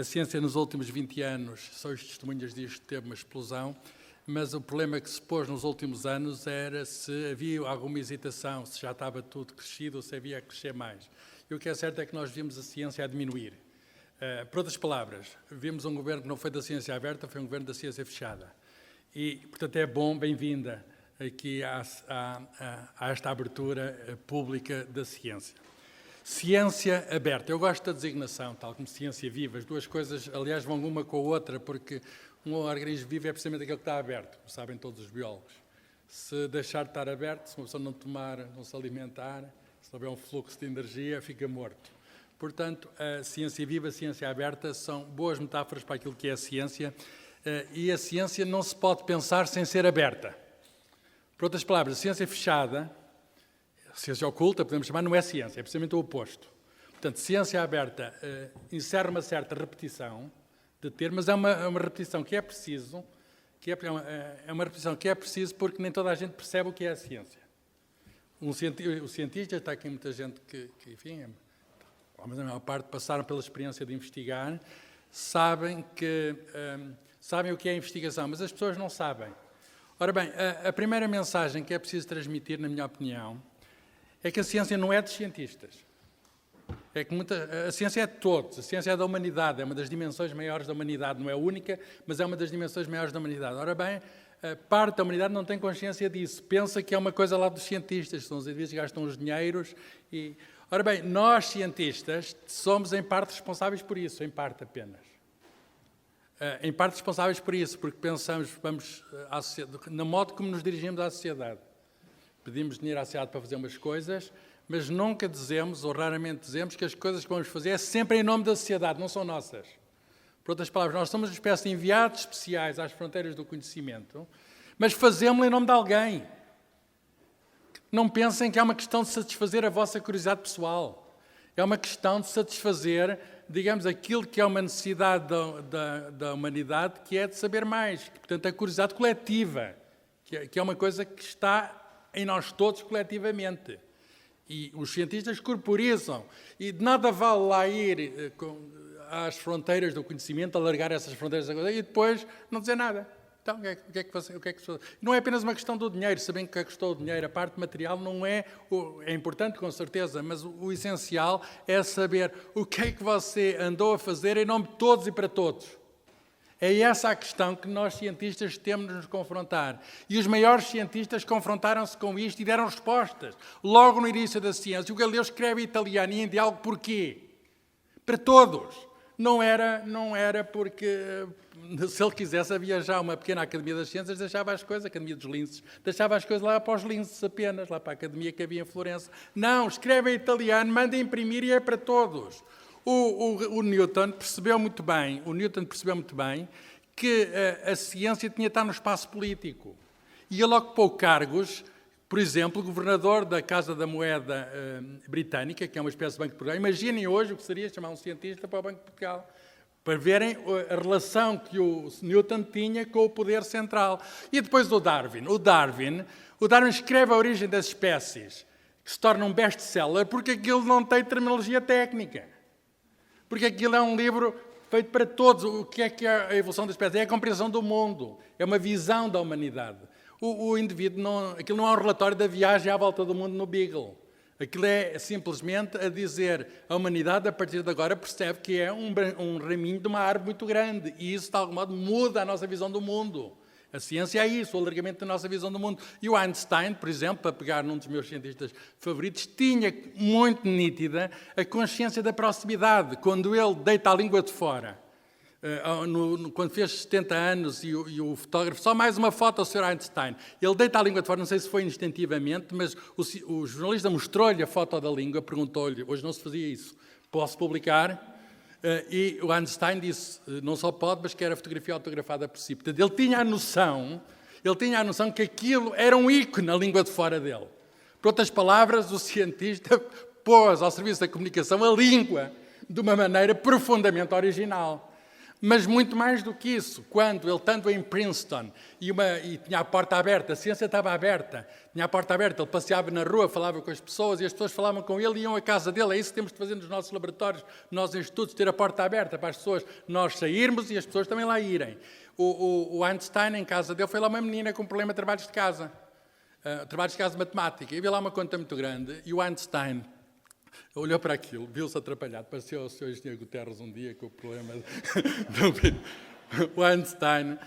A ciência nos últimos 20 anos, são os testemunhas disto, teve uma explosão, mas o problema que se pôs nos últimos anos era se havia alguma hesitação, se já estava tudo crescido ou se havia a crescer mais. E o que é certo é que nós vimos a ciência a diminuir. Por outras palavras, vimos um governo que não foi da ciência aberta, foi um governo da ciência fechada. E, portanto, é bom, bem-vinda aqui a esta abertura pública da ciência. Ciência aberta. Eu gosto da designação, tal como ciência viva. As duas coisas, aliás, vão uma com a outra, porque um organismo vivo é precisamente aquele que está aberto, como sabem todos os biólogos. Se deixar de estar aberto, se uma pessoa não tomar, não se alimentar, se houver um fluxo de energia, fica morto. Portanto, a ciência viva, a ciência aberta são boas metáforas para aquilo que é a ciência, e a ciência não se pode pensar sem ser aberta. Por outras palavras, a ciência fechada, a ciência oculta, podemos chamar, não é ciência, é precisamente o oposto. Portanto, ciência aberta encerra uma certa repetição de termos, mas é uma repetição que é preciso, é uma repetição que é preciso porque nem toda a gente percebe o que é a ciência. O cientista, está aqui muita gente que enfim, mas a maior parte passaram pela experiência de investigar, sabem o que é a investigação, mas as pessoas não sabem. Ora bem, a primeira mensagem que é preciso transmitir, na minha opinião, é que a ciência não é dos cientistas. É que a ciência é de todos, a ciência é da humanidade, é uma das dimensões maiores da humanidade, não é única, mas é uma das dimensões maiores da humanidade. Ora bem, parte da humanidade não tem consciência disso, pensa que é uma coisa lá dos cientistas, são os indivíduos que gastam os dinheiros e... Ora bem, nós cientistas somos em parte responsáveis por isso, em parte apenas. Em parte responsáveis por isso, porque pensamos, vamos na modo como nos dirigimos à sociedade. Pedimos dinheiro à sociedade para fazer umas coisas, mas nunca dizemos, ou raramente dizemos, que as coisas que vamos fazer é sempre em nome da sociedade, não são nossas. Por outras palavras, nós somos uma espécie de enviados especiais às fronteiras do conhecimento, mas fazemos-lo em nome de alguém. Não pensem que é uma questão de satisfazer a vossa curiosidade pessoal. É uma questão de satisfazer, digamos, aquilo que é uma necessidade da humanidade, que é de saber mais. Portanto, a curiosidade coletiva, que é uma coisa que está em nós todos coletivamente. E os cientistas corporizam. E de nada vale lá ir às fronteiras do conhecimento, alargar essas fronteiras e depois não dizer nada. Então, o que é que não é apenas uma questão do dinheiro, sabem que custou o dinheiro, a parte material não é importante com certeza, mas o essencial é saber o que é que você andou a fazer em nome de todos e para todos. É essa a questão que nós cientistas temos de nos confrontar. E os maiores cientistas confrontaram-se com isto e deram respostas. Logo no início da ciência, o Galileu escreve italiano e em diálogo porquê? Para todos. Não era porque, se ele quisesse, havia já uma pequena Academia das Ciências, deixava as coisas, a Academia dos Linces, deixava as coisas lá para os Linces apenas, lá para a Academia que havia em Florença. Não, escreve em italiano, manda imprimir e é para todos. O Newton percebeu muito bem que a ciência tinha de estar no espaço político. E ele ocupou cargos. Por exemplo, o governador da Casa da Moeda britânica, que é uma espécie de Banco de Portugal. Imaginem hoje o que seria chamar um cientista para o Banco de Portugal, para verem a relação que o Newton tinha com o poder central. E depois o Darwin. O Darwin escreve A Origem das Espécies, que se torna um best-seller, porque aquilo não tem terminologia técnica. Porque aquilo é um livro feito para todos. O que é a evolução das espécies? É a compreensão do mundo, é uma visão da humanidade. O indivíduo, aquilo não é um relatório da viagem à volta do mundo no Beagle. Aquilo é simplesmente a dizer, a humanidade, a partir de agora, percebe que é um raminho de uma árvore muito grande. E isso, de algum modo, muda a nossa visão do mundo. A ciência é isso, o alargamento da nossa visão do mundo. E o Einstein, por exemplo, para pegar num dos meus cientistas favoritos, tinha muito nítida a consciência da proximidade. Quando ele deita a língua de fora, quando fez 70 anos e o fotógrafo, só mais uma foto ao Sr. Einstein, ele deita a língua de fora, não sei se foi instintivamente, mas o jornalista mostrou-lhe a foto da língua, perguntou-lhe, hoje não se fazia isso, posso publicar? E o Einstein disse, não só pode, mas quer a fotografia autografada por si. Portanto, ele tinha a noção que aquilo era um ícone na língua de fora dele. Por outras palavras, o cientista pôs ao serviço da comunicação a língua de uma maneira profundamente original. Mas muito mais do que isso, quando ele estando em Princeton e tinha a porta aberta, a ciência estava aberta, tinha a porta aberta, ele passeava na rua, falava com as pessoas e as pessoas falavam com ele e iam à casa dele. É isso que temos de fazer nos nossos laboratórios, nos nossos institutos, ter a porta aberta para as pessoas, nós sairmos e as pessoas também lá irem. O Einstein, em casa dele, foi lá uma menina com um problema de trabalhos de casa, trabalhos de casa de matemática, e viu lá uma conta muito grande e o Einstein olhou para aquilo, viu-se atrapalhado. Pareceu ao Sr. Engenheiro Guterres um dia com o problema O Einstein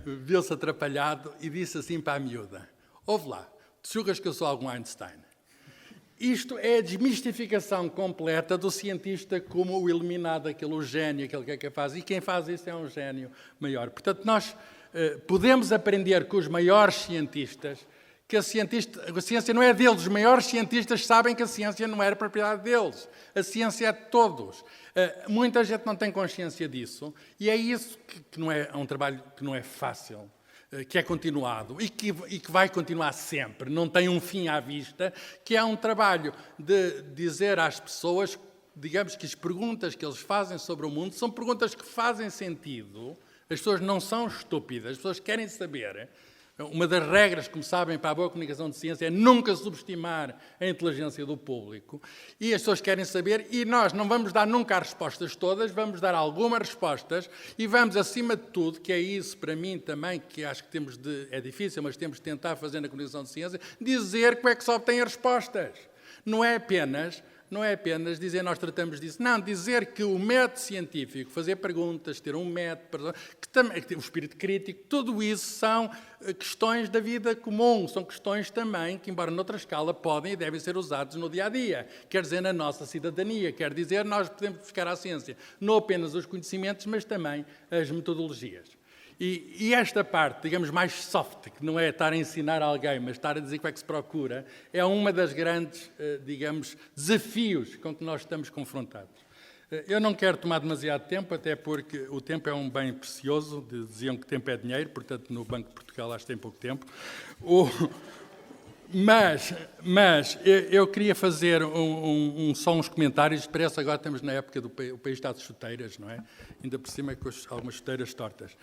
viu-se atrapalhado e disse assim para a miúda: ouve lá, tu julgas que eu sou algum Einstein? Isto é a desmistificação completa do cientista como o iluminado, o gênio, aquele que é capaz. E quem faz isso é um gênio maior. Portanto, nós podemos aprender com os maiores cientistas que a ciência não é deles. Os maiores cientistas sabem que a ciência não era propriedade deles. A ciência é de todos. Muita gente não tem consciência disso e é isso que não é um trabalho que não é fácil, que é continuado e que vai continuar sempre. Não tem um fim à vista, que é um trabalho de dizer às pessoas, digamos que as perguntas que eles fazem sobre o mundo são perguntas que fazem sentido. As pessoas não são estúpidas, as pessoas querem saber. Uma das regras, como sabem, para a boa comunicação de ciência é nunca subestimar a inteligência do público. E as pessoas querem saber, e nós não vamos dar nunca as respostas todas, vamos dar algumas respostas e vamos, acima de tudo, que é isso para mim também, que acho que é difícil, mas temos de tentar fazer na comunicação de ciência, dizer como é que se obtém as respostas. Não é apenas dizer nós tratamos disso. Não, dizer que o método científico, fazer perguntas, ter um método, o espírito crítico, tudo isso são questões da vida comum, são questões também que, embora noutra escala, podem e devem ser usados no dia-a-dia. Quer dizer, na nossa cidadania, quer dizer, nós podemos buscar à ciência não apenas os conhecimentos, mas também as metodologias. E esta parte, digamos, mais soft, que não é estar a ensinar alguém, mas estar a dizer como é que se procura, é uma das grandes, digamos, desafios com que nós estamos confrontados. Eu não quero tomar demasiado tempo, até porque o tempo é um bem precioso. Diziam que tempo é dinheiro, portanto, no Banco de Portugal acho que tem pouco tempo. Mas eu queria fazer só uns comentários. Parece que agora estamos na época do o país está de chuteiras, não é? Ainda por cima com algumas chuteiras tortas.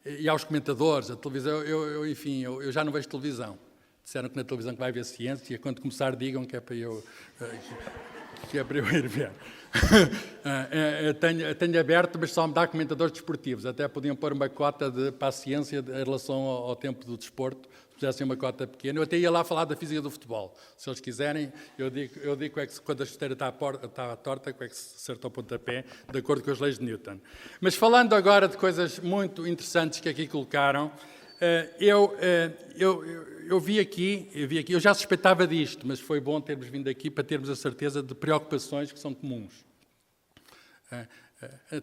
E aos comentadores, a televisão, enfim, eu já não vejo televisão. Disseram que na televisão que vai haver ciência, quando começar digam que é para eu ir ver. Tenho aberto, mas só me dá comentadores desportivos. Até podiam pôr uma cota para a ciência em relação ao tempo do desporto, se fizessem uma cota pequena. Eu até ia lá falar da física do futebol. Se eles quiserem, eu digo quando a chuteira está torta, como é que se acerta o pontapé, de acordo com as leis de Newton. Mas falando agora de coisas muito interessantes que aqui colocaram, eu vi aqui, eu já suspeitava disto, mas foi bom termos vindo aqui para termos a certeza de preocupações que são comuns.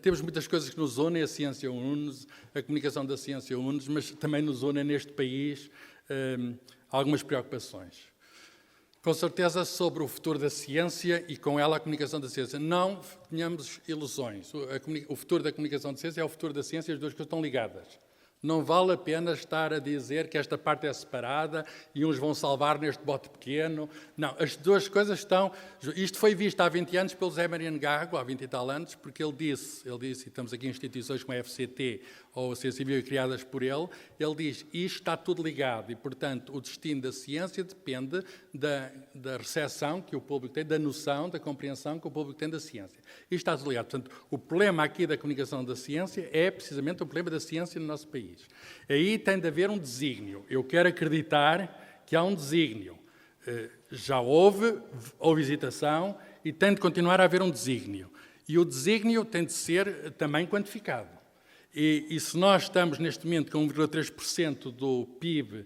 Temos muitas coisas que nos unem, a ciência une-nos, a comunicação da ciência une-nos, mas também nos unem neste país algumas preocupações. Com certeza sobre o futuro da ciência e com ela a comunicação da ciência. Não tenhamos ilusões. O futuro da comunicação da ciência é o futuro da ciência e as duas coisas estão ligadas. Não vale a pena estar a dizer que esta parte é separada e uns vão salvar neste bote pequeno. Não, as duas coisas estão... Isto foi visto há 20 anos pelo Zé Mariano Gago, há 20 e tal anos, porque ele disse, e estamos aqui em instituições como a FCT ou a Ciência Civil criadas por ele diz, isto está tudo ligado e, portanto, o destino da ciência depende da recepção que o público tem, da noção, da compreensão que o público tem da ciência. Isto está tudo ligado. Portanto, o problema aqui da comunicação da ciência é precisamente o problema da ciência no nosso país. Aí tem de haver um desígnio. Eu quero acreditar que há um desígnio. Já houve hesitação e tem de continuar a haver um desígnio. E o desígnio tem de ser também quantificado. E se nós estamos neste momento com 1,3% do PIB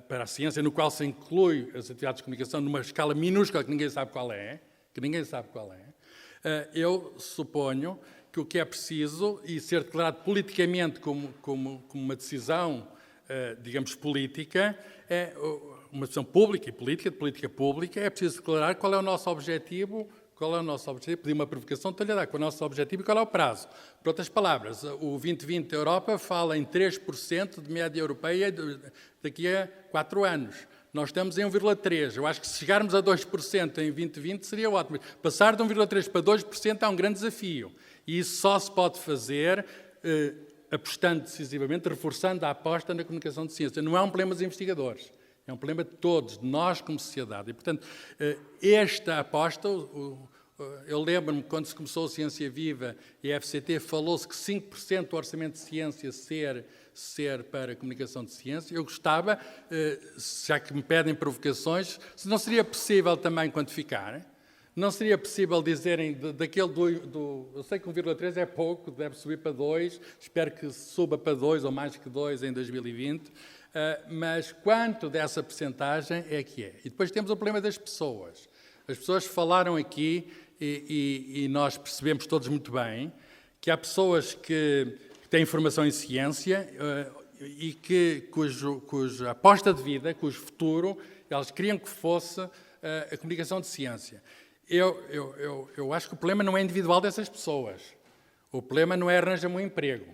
para a ciência, no qual se inclui as atividades de comunicação numa escala minúscula que ninguém sabe qual é, eu suponho que o que é preciso, e ser declarado politicamente como uma decisão, digamos, política, é uma decisão pública e política, de política pública, é preciso declarar qual é o nosso objetivo, pedir uma provocação, estou-lhe a dar qual é o nosso objetivo e qual é o prazo. Por outras palavras, o 2020 da Europa fala em 3% de média europeia daqui a 4 anos. Nós estamos em 1,3%. Eu acho que se chegarmos a 2% em 2020 seria ótimo. Passar de 1,3% para 2% é um grande desafio. E isso só se pode fazer apostando decisivamente, reforçando a aposta na comunicação de ciência. Não é um problema dos investigadores, é um problema de todos, de nós como sociedade. E, portanto, esta aposta, eu lembro-me quando se começou a Ciência Viva e a FCT, falou-se que 5% do orçamento de ciência ser para a comunicação de ciência. Eu gostava, já que me pedem provocações, se não seria possível também quantificar. Não seria possível dizerem daquele eu sei que 1,3 é pouco, deve subir para 2, espero que suba para 2 ou mais que 2 em 2020, mas quanto dessa percentagem é que é? E depois temos o problema das pessoas. As pessoas falaram aqui e nós percebemos todos muito bem que há pessoas que têm formação em ciência e cuja aposta de vida, cujo futuro, elas queriam que fosse a comunicação de ciência. Eu acho que o problema não é individual dessas pessoas. O problema não é arranjar-me um emprego.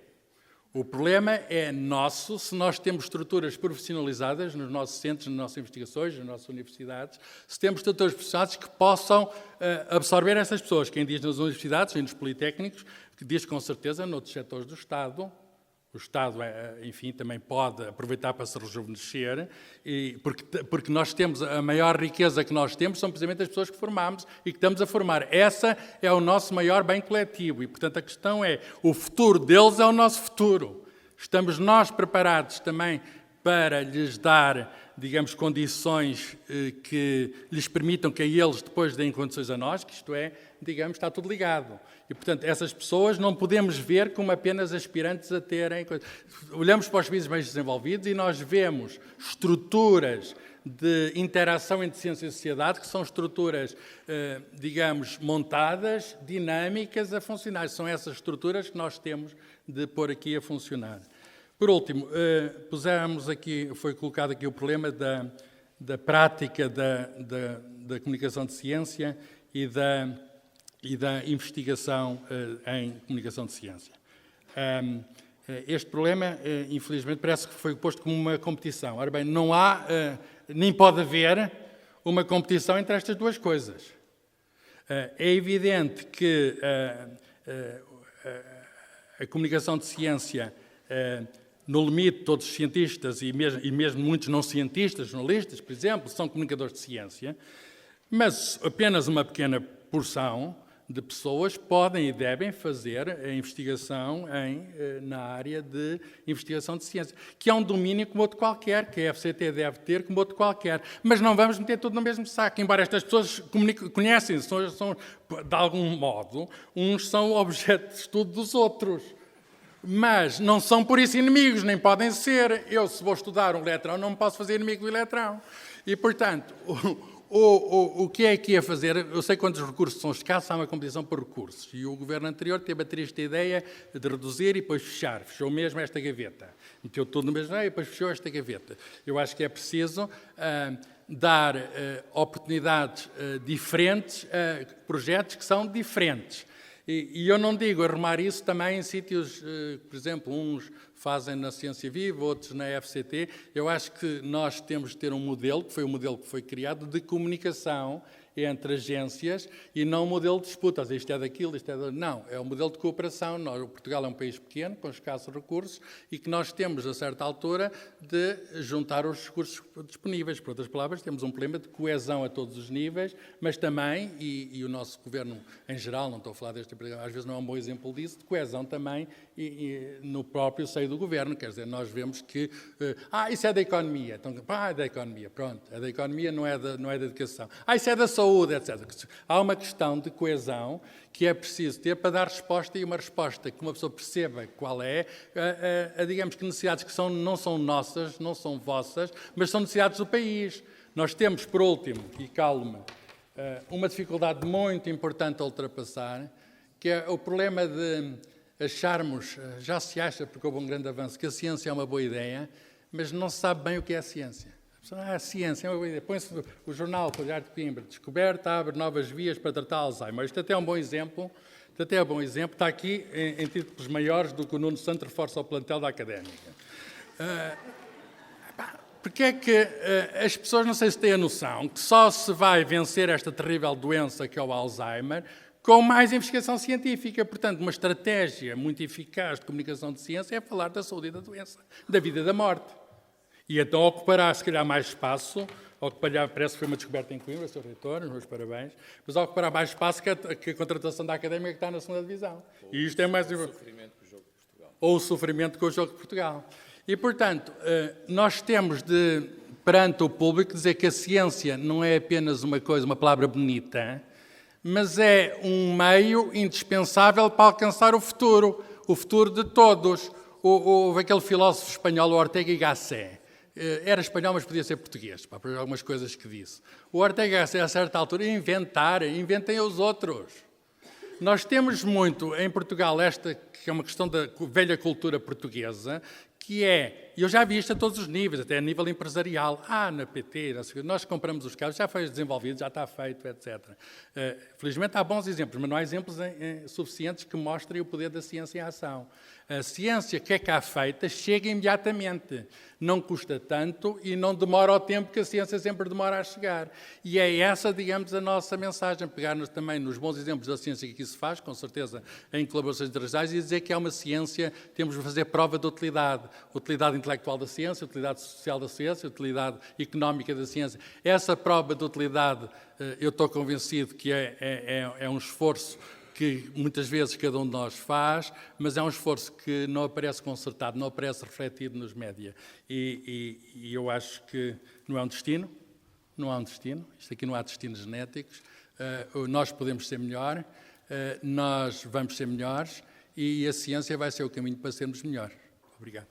O problema é nosso, se nós temos estruturas profissionalizadas nos nossos centros, nas nossas investigações, nas nossas universidades, se temos estruturas profissionais que possam absorver essas pessoas. Quem diz nas universidades e nos politécnicos, que diz com certeza noutros setores do Estado. O Estado, enfim, também pode aproveitar para se rejuvenescer, porque nós temos a maior riqueza que nós temos, são precisamente as pessoas que formamos e que estamos a formar. Essa é o nosso maior bem coletivo e, portanto, a questão é, o futuro deles é o nosso futuro. Estamos nós preparados também para lhes dar, digamos, condições que lhes permitam que a eles depois deem condições a nós, que isto é, digamos, está tudo ligado. E, portanto, essas pessoas não podemos ver como apenas aspirantes a terem... Olhamos para os países mais desenvolvidos e nós vemos estruturas de interação entre ciência e sociedade que são estruturas, digamos, montadas, dinâmicas, a funcionar. São essas estruturas que nós temos de pôr aqui a funcionar. Por último, foi colocado aqui o problema da prática da comunicação de ciência e da investigação em comunicação de ciência. Este problema, infelizmente, parece que foi posto como uma competição. Ora bem, não há, nem pode haver, uma competição entre estas duas coisas. É evidente que a comunicação de ciência, no limite, todos os cientistas e mesmo muitos não cientistas, jornalistas, por exemplo, são comunicadores de ciência, mas apenas uma pequena porção de pessoas podem e devem fazer a investigação na área de investigação de ciência, que é um domínio como outro qualquer, que a FCT deve ter como outro qualquer. Mas não vamos meter tudo no mesmo saco, embora estas pessoas conhecem-se, são, de algum modo, uns são objeto de estudo dos outros. Mas não são por isso inimigos, nem podem ser. Eu, se vou estudar um eletrão, não me posso fazer inimigo do eletrão. E, portanto... O que é aqui a fazer? Eu sei quantos recursos são escassos, há uma competição por recursos. E o governo anterior teve a triste ideia de reduzir e depois fechar. Fechou mesmo esta gaveta. Meteu tudo no mesmo e depois fechou esta gaveta. Eu acho que é preciso dar oportunidades diferentes a projetos que são diferentes. E eu não digo arrumar isso também em sítios, por exemplo, uns fazem na Ciência Viva, outros na FCT. Eu acho que nós temos de ter um modelo, que foi o modelo que foi criado, de comunicação entre agências e não um modelo de disputa. Isto é daquilo, isto é daquilo. Não, é um modelo de cooperação. Portugal é um país pequeno, com escassos recursos, e que nós temos, a certa altura, de juntar os recursos disponíveis. Por outras palavras, temos um problema de coesão a todos os níveis, mas também, e o nosso governo em geral, não estou a falar deste, às vezes não é um bom exemplo disso, de coesão também no próprio seio do governo. Quer dizer, nós vemos que... isso é da economia. Então, é da economia, pronto. É da economia, não é da educação. Isso é da saúde, etc. Há uma questão de coesão que é preciso ter para dar resposta, e uma resposta que uma pessoa perceba qual é, digamos que necessidades que não são nossas, não são vossas, mas são necessidades do país. Nós temos, por último, e calma, uma dificuldade muito importante a ultrapassar, que é o problema de acharmos, já se acha, porque houve um grande avanço, que a ciência é uma boa ideia, mas não se sabe bem o que é a ciência. A ciência é uma boa ideia. Põe-se o jornal Folhar de Coimbra, descoberta, abre novas vias para tratar Alzheimer. Isto até é um bom exemplo. Está aqui em títulos maiores do que o Nuno Santos reforça o plantel da Académica. Porque é que as pessoas, não sei se têm a noção, que só se vai vencer esta terrível doença que é o Alzheimer com mais investigação científica. Portanto, uma estratégia muito eficaz de comunicação de ciência é falar da saúde e da doença, da vida e da morte. E então ocupará, se calhar, mais espaço, parece que foi uma descoberta em Coimbra, Sr. Reitor, os meus parabéns, mas ocupará mais espaço que a contratação da académica que está na segunda divisão. E isto é mais... Ou o sofrimento com o Jogo de Portugal. Ou o sofrimento com o Jogo de Portugal. E, portanto, nós temos de, perante o público, dizer que a ciência não é apenas uma coisa, uma palavra bonita, mas é um meio indispensável para alcançar o futuro de todos. Houve aquele filósofo espanhol, Ortega y Gasset. Era espanhol, mas podia ser português, por algumas coisas que disse. O Ortega y Gasset, a certa altura, inventem os outros. Nós temos muito em Portugal esta, que é uma questão da velha cultura portuguesa, que é, eu já vi isto a todos os níveis, até a nível empresarial, na PT, nós compramos os carros, já foi desenvolvido, já está feito, etc. Felizmente há bons exemplos, mas não há exemplos suficientes que mostrem o poder da ciência em ação. A ciência que é cá feita chega imediatamente, não custa tanto e não demora o tempo que a ciência sempre demora a chegar. E é essa, digamos, a nossa mensagem, pegar-nos também nos bons exemplos da ciência que aqui se faz, com certeza em colaborações internacionais, e dizer que é uma ciência, temos de fazer prova de utilidade intelectual da ciência, utilidade social da ciência, utilidade económica da ciência. Essa prova de utilidade, eu estou convencido que é um esforço que muitas vezes cada um de nós faz, mas é um esforço que não aparece concertado, não aparece refletido nos média. E eu acho que não é um destino, isto aqui não há destinos genéticos, nós podemos ser melhor, nós vamos ser melhores e a ciência vai ser o caminho para sermos melhores. Obrigado.